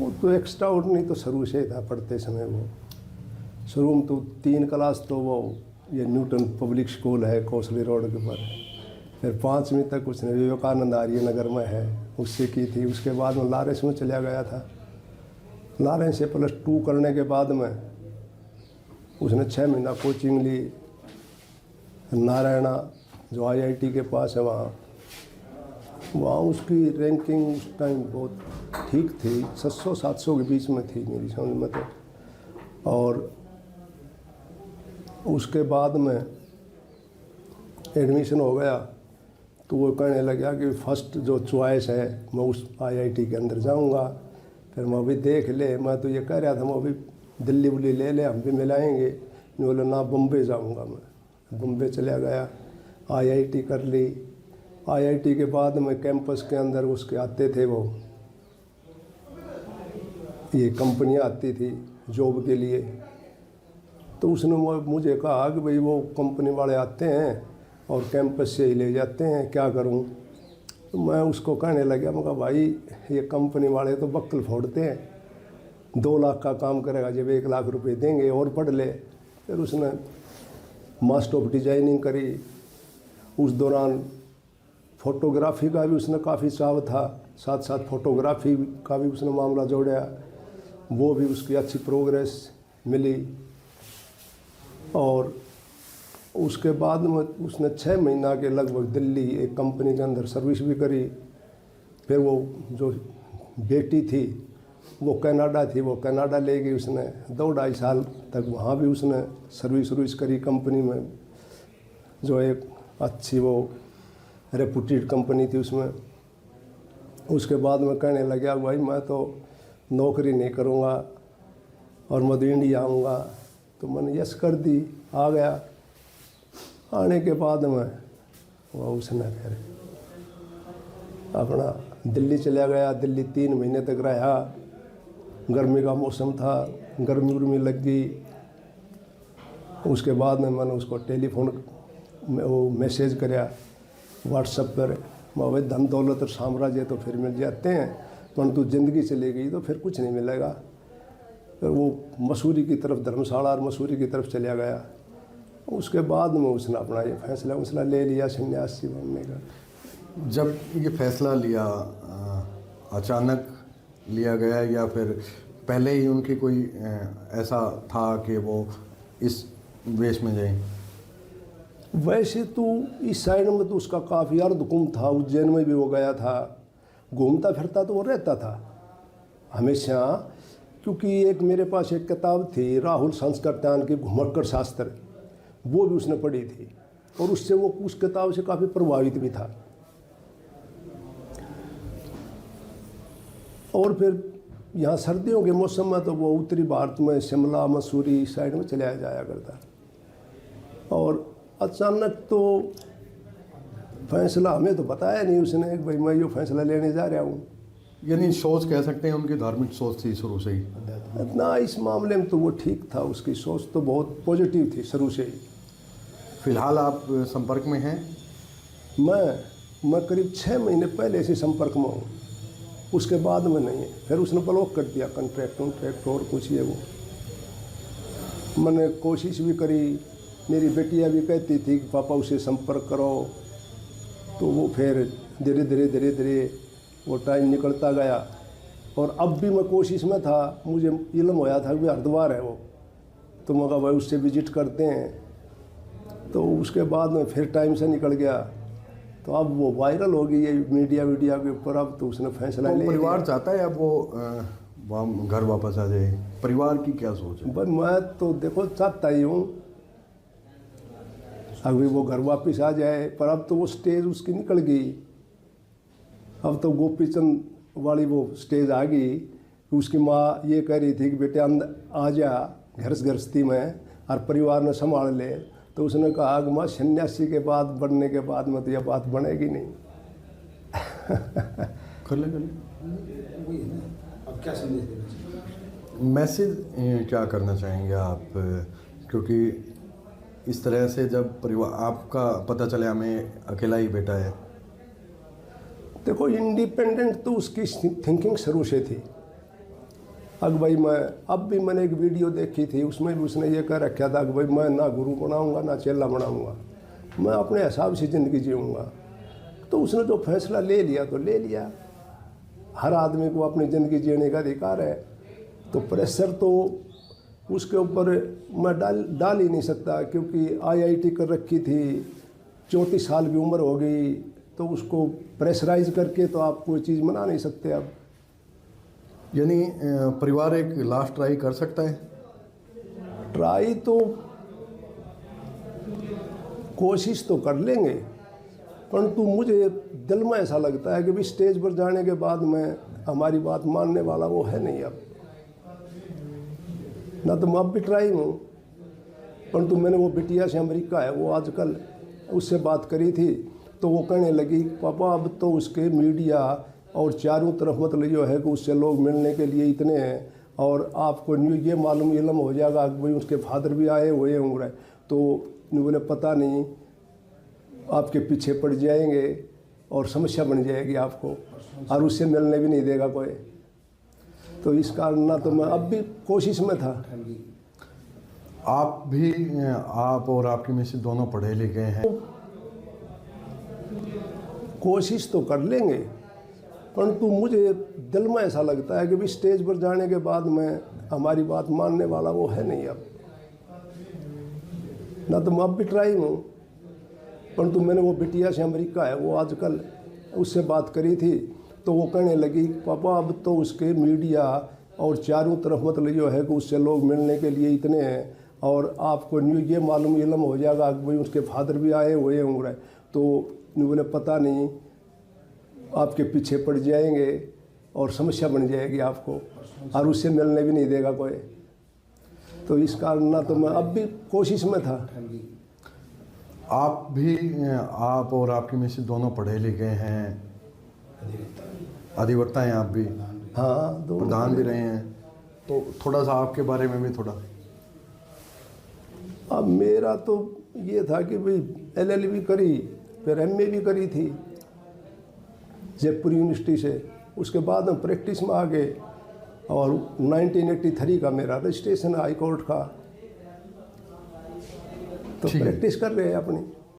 वो तो extra ordinary तो शुरू से ही था पढ़ते समय। वो शुरू में तो 3 क्लास तो वो ये न्यूटन पब्लिक स्कूल है कोसली रोड के ऊपर, फिर 5वीं तक उसने विवेकानंद आर्य नगर में है उससे की थी। उसके बाद में लॉरेंस में चला गया था। लॉरेंस से +2 करने के बाद में उसने 6 महीना कोचिंग ली नारायणा जो IIT के पास है वहाँ उसकी रैंकिंग उस टाइम बहुत ठीक थी, 600-700 के बीच में थी मेरी समझ में तो। और उसके बाद में एडमिशन हो गया तो वो कहने लगा कि फर्स्ट जो चॉइस है मैं उस IIT के अंदर जाऊंगा। फिर मैं भी देख ले, मैं तो ये कह रहा था मैं भी दिल्ली बुल्ली ले ले हम भी मिलाएंगे। नहीं बोला ना बम्बे जाऊंगा मैं। बम्बे चला गया, IIT कर ली। IIT के बाद में कैंपस के अंदर उसके आते थे वो ये कंपनियां आती थी जॉब के लिए। तो उसने मुझे कहा कि भाई वो कंपनी वाले आते हैं और कैंपस से ही ले जाते हैं, क्या करूं। तो मैं उसको कहने लगा, मैं कहा भाई ये कंपनी वाले तो बक्कल फोड़ते हैं, 2 लाख का काम करेगा जब 1 लाख रुपए देंगे और पढ़ ले। फिर उसने मास्टर ऑफ डिजाइनिंग करी। उस दौरान फोटोग्राफी का भी उसने काफ़ी चाव था, साथ साथ फोटोग्राफी का भी उसने मामला जोड़ा, वो भी उसकी अच्छी प्रोग्रेस मिली। और उसके बाद में उसने 6 महीना के लगभग दिल्ली एक कंपनी के अंदर सर्विस भी करी। फिर वो जो बेटी थी वो कनाडा थी, वो कनाडा ले गई उसने, 2-2.5 साल तक वहाँ भी उसने सर्विस करी कंपनी में, जो एक अच्छी वो रेपुटेड कंपनी थी उसमें। उसके बाद में कहने लगा भाई मैं तो नौकरी नहीं करूँगा और मैं तो इंडिया आऊँगा। तो मैंने यस कर दी, आ गया। आने के बाद में वो उसने फिर अपना दिल्ली चला गया। दिल्ली 3 महीने तक रहा। गर्मी का मौसम था, गर्मी लग गई। उसके बाद में मैंने उसको टेलीफोन में वो मैसेज कराया व्हाट्सएप पर, भाई धन दौलत और साम्राज्य तो फिर मिल जाते हैं परंतु ज़िंदगी चली गई तो फिर कुछ नहीं मिलेगा। फिर वो मसूरी की तरफ, धर्मशाला और मसूरी की तरफ चला गया। उसके बाद में उसने अपना ये फैसला ले लिया सन्यासी बनने का। जब ये फैसला लिया अचानक लिया गया या फिर पहले ही उनकी कोई ऐसा था कि वो इस वेश में जाए? वैसे तो इस साइड में तो उसका काफ़ी अर्धकुंभ था, उज्जैन में भी वो गया था, घूमता फिरता तो वो रहता था हमेशा। क्योंकि एक मेरे पास एक किताब थी राहुल संस्कृत्यान की घुमक्कड़ शास्त्र, वो भी उसने पढ़ी थी और उससे वो उस किताब से काफ़ी प्रभावित भी था। और फिर यहाँ सर्दियों के मौसम में तो वो उत्तरी भारत में शिमला मसूरी साइड में चला जाया करता। और अचानक तो फैसला हमें तो बताया नहीं उसने कि भाई मैं ये फैसला लेने जा रहा हूँ। यानी सोच कह सकते हैं उनकी धार्मिक सोच थी शुरू से ही? इतना इस मामले में तो वो ठीक था, उसकी सोच तो बहुत पॉजिटिव थी शुरू से ही। फिलहाल आप संपर्क में हैं? मैं करीब 6 महीने पहले से संपर्क में हूँ, उसके बाद में नहीं है। फिर उसने ब्लॉक कर दिया कॉन्ट्रैक्ट और कुछ ये वो। मैंने कोशिश भी करी, मेरी बेटियाँ भी कहती थी कि पापा उसे संपर्क करो, तो वो फिर धीरे धीरे वो टाइम निकलता गया। और अब भी मैं कोशिश में था, मुझे इल्म होया था कि हरिद्वार है वो, तो मैं कहा भाई उससे विजिट करते हैं। तो उसके बाद में फिर टाइम से निकल गया। तो अब वो वायरल हो गई है मीडिया के ऊपर। अब तो उसने फैसला ले लिया। परिवार चाहता है अब वो घर वापस आ जाए? परिवार की क्या सोच है? भाई मैं तो देखो चाहता ही हूँ अभी वो घर वापस आ जाए, पर अब तो वो स्टेज उसकी निकल गई। अब तो गोपीचंद वाली वो स्टेज आ गई। उसकी माँ ये कह रही थी कि बेटे अंदर आ जा गृहस्थी में और परिवार ने संभाल ले। तो उसने कहा कि माँ सन्यासी के बाद बनने के बाद में तो यह बात बनेगी नहीं। कर ले। अब क्या संदेश देना चाहिए? मैसेज क्या करना चाहेंगे आप? क्योंकि इस तरह से जब परिवार आपका पता चले हमें अकेला ही बेटा है। देखो इंडिपेंडेंट तो उसकी थिंकिंग शुरू से थी, अब भाई मैं अब भी मैंने एक वीडियो देखी थी, उसमें भी उसने ये कह रखा था कि भाई मैं ना गुरु बनाऊंगा ना चेला बनाऊंगा, मैं अपने हिसाब से ज़िंदगी जीऊँगा। तो उसने जो फैसला ले लिया तो ले लिया। हर आदमी को अपनी ज़िंदगी जीने का अधिकार है, तो प्रेशर तो उसके ऊपर मैं डाल ही नहीं सकता, क्योंकि IIT कर रखी थी, 34 साल की उम्र हो गई, तो उसको प्रेशराइज करके तो आप कोई चीज़ मना नहीं सकते। अब यानी परिवार एक लास्ट ट्राई कर सकता है? ट्राई तो कोशिश तो कर लेंगे, परंतु मुझे दिल में ऐसा लगता है कि भी स्टेज पर जाने के बाद में हमारी बात मानने वाला वो है नहीं। अब ना तो मैं अब भी ट्राई हूँ, परंतु मैंने वो बिटिया से, अमेरिका है वो, आजकल उससे बात करी थी, तो वो कहने लगी पापा अब तो उसके मीडिया और चारों तरफ मतलब ये है कि उससे लोग मिलने के लिए इतने हैं, और आपको ये मालूम इलम हो जाएगा कि भाई उसके फादर भी आए हुए होंगे, तो बोले पता नहीं आपके पीछे पड़ जाएंगे और समस्या बन जाएगी आपको, और उससे मिलने भी नहीं देगा कोई। तो इस कारण ना तो मैं अब भी कोशिश में था। आप और आपकी मिसेज दोनों पढ़े लिखे हैं, कोशिश तो कर लेंगे, परंतु मुझे दिल में ऐसा लगता है कि भी स्टेज पर जाने के बाद में हमारी बात मानने वाला वो है नहीं। अब ना तो मैं अब भी ट्राई हूँ, परंतु मैंने वो बिटिया से, अमेरिका है वो, आजकल उससे बात करी थी, तो वो कहने लगी पापा अब तो उसके मीडिया और चारों तरफ मतलब ये है कि उससे लोग मिलने के लिए इतने हैं, और आपको ये मालूम इलम हो जाएगा कि भाई उसके फादर भी आए हुए होंगे, तो बोले पता नहीं आपके पीछे पड़ जाएंगे और समस्या बन जाएगी आपको, और उससे मिलने भी नहीं देगा कोई। तो इस कारण ना तो मैं अब भी कोशिश में था। आप और आपकी मिसेज दोनों पढ़े लिखे हैं, अधिवक्ता हैं आप भी, हाँ, दो प्रधान भी रहे हैं, तो थोड़ा सा आपके बारे में भी थोड़ा। अब मेरा तो ये था कि भाई LLB करी, फिर MA भी करी थी जयपुर यूनिवर्सिटी से, उसके बाद हम प्रैक्टिस में आ गए, और 1983 का मेरा रजिस्ट्रेशन हाई कोर्ट का, तो प्रैक्टिस कर रहे हैं अपनी।